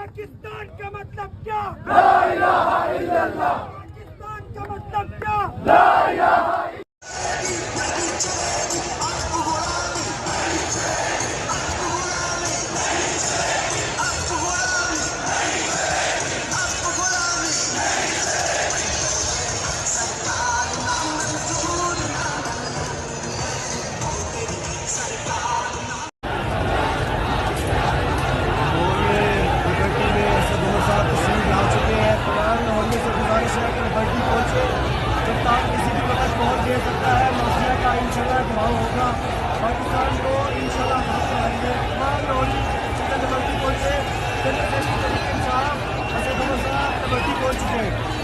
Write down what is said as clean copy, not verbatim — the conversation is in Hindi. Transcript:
पाकिस्तान का मतलब क्या? ला इलाहा इल्लल्लाह। पाकिस्तान का मतलब क्या? ला इलाहा दे सकता है माफिया का इंशाल्लाह दबाव होगा। पाकिस्तान को इंशाल्लाह माफ कराएंगे। तमाम लोग चिकन कबड्डी कोच से असद पहुंच चुके हैं।